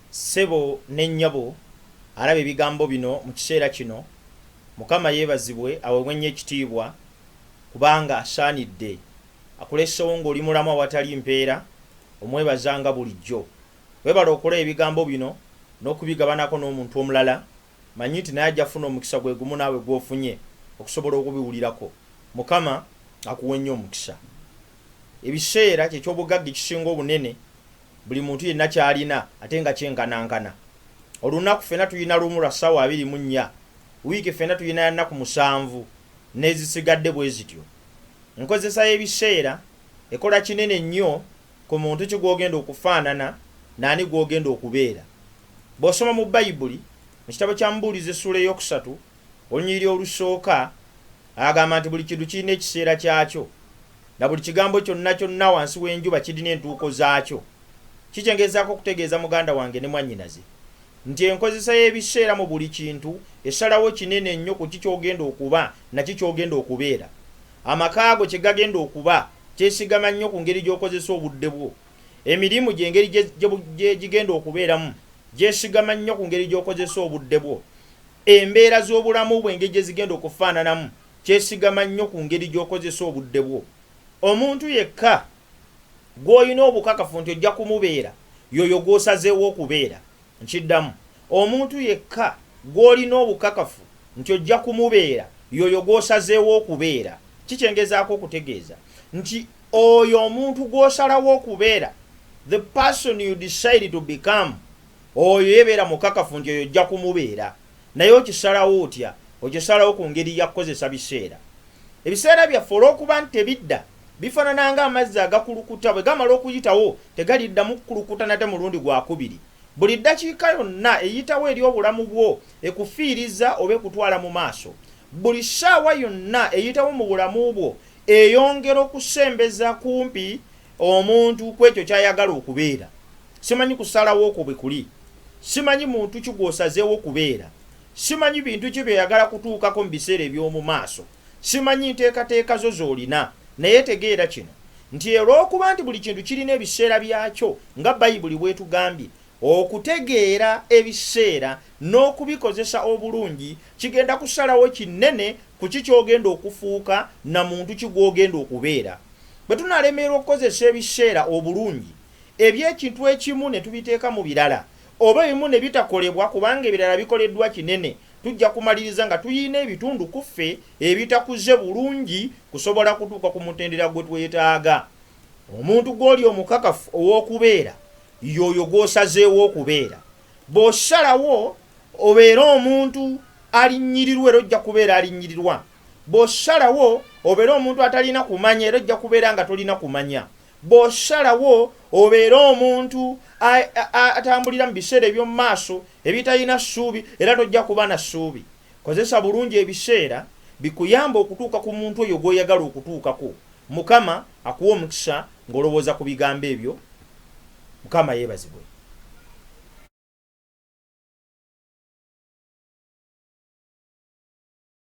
Sebo n'ennyabo alaba ebigambo bino mu kiseera kino. Mukama yeebazibwe aweebwe nnyo ekitiibwa kubanga asaanidde akulesewo ng'oli mulamu awatali mpeera, omwebazanga bulijjo. Weebala okola ebigambo bino n'okubigabanako n'omuntu omulala, manyi nti naye ajja funa omukisa gwe gumu naawe gw'ofunye okusobola okubiwulirako. Mukama akuwe nnyo omukisa. Ebiseera kyekyobugagga ekisinga obunene buli muntu yenna kyalina ate nga kyenkanankana. Olunaku ffenna tulina lumu lwa ssaawa 24, wiiki ffenna tulina ya nnaku 7 n'ezisigadde bwe zityo. Enkozesa y'ebiseera ekola kinene nnyo ku muntu kigwogenda okufaanana n'ani gwogenda okubeera. Bw'osoma mu Bayibuli mu kitabo kya Mubuulizi essuula ey'okusatu olunyiriri olusooka agamba nti buli kintu kirina ekiseera kyakyo na buli kigambo kyonna kyonna wansi w'enjuba kirina entuuko zaakyo. Kikyengezaako okutegeeza muganda wange ne mwannyinaze nti enkozesa y'ebiseera mu buli kintu esalawo kinene nnyo ku kikyogenda okuba na kikyogenda okubeera. Amaka go kye gagenda okuba kyesigama nnyo ku ngeri gy'okozesa obudde bwo. Emirimu gy'engeri gye gigenda okubeeramu gyesigama nnyo ku ngeri gy'okozesa obudde bwo. Embeera z'obulamu bwo engeri gye zigenda okufaananamu kyesigama nnyo ku ngeri gy'okozesa obudde bwo. Omuntu yekka gw'olina obukakafu nti ojja kumubeera yoyo gw'osazeewo okubeera. Nkiddamu, omuntu yekka gw'olina obukakafu nti ojja kumubeera yoyo gw'osazeewo okubeera. Kikyengezaako okutegeeza nti oyo omuntu gw'osalawo okubeera, the person you decide to become, oyo yebeera mukakafu nti oyo ojja kumubeera. Naye okisalawo otya? Okisalawo ku ngeri ya kukozesa biseera. Ebiseera byaffe olw'okuba nti tebidda bifaanana ng'amazzi agakulukuta, bwe gamala okuyitawo tegaliddamu kukulukuta nate mulundi gwakubiri. Buli ddakiika yonna eyitawo eri obulamu bwo ekufiiriza oba ekutwala mu maaso. Buli ssaawa yonna eyitawo mu bulamu bwo eyongera okusembeza kumpi omuntu ku ekyo ky'ayagala okubeera. Simanyi kusalawo okwo bwe kuli, simanyi muntu ki gw'osazeewo okubeera, simanyi bintu ki by'oyagala kutuukako mu biseera eby'omu maaso, simanyi nteekateeka zo z'olina. Naye tegeera kino nti olw'okuba nti buli kintu kirina ebiseera byakyo nga Bayibuli bw'etugambye, okutegeera ebiseera n'okubikozesa obulungi kigenda kusalawo kinene ku kikyogenda okufuuka na muntu kigwogenda okubeera. Bwe tunalemerwa okukozesa ebiseera obulungi, eby'ekintu ekimu ne tubiteeka mu birala, oba ebimu ne bitakolebwa kubanga ebirala bikoleddwa kinene, tujja kumaliriza nga tuyina ebitundu ku ffe ebitakuze bulungi kusobola kutuuka ku mutendera gwe twetaaga. Omuntu gw'oli omukakafu ow'okubeera yoyo gw'osazeewo okubeera. Bw'osalawo obeera omuntu alinnyirirwa era ojja kubeera alinnyirirwa. Bw'osalawo obeera omuntu atalina kumanya era ojja kubeera nga tolina kumanya. Bw'osalawo obeera omuntu atambulira mu biseera eby'omu maaso ebitalina ssuubi era tojja kuba na ssuubi. Kozesa bulungi ebiseera bikuyamba okutuuka ku muntu oyo gw'oyagala okutuukako. Mukama akuwa omukisa ng'olowooza ku bigambo ebyo. Mukama yeebazibwe.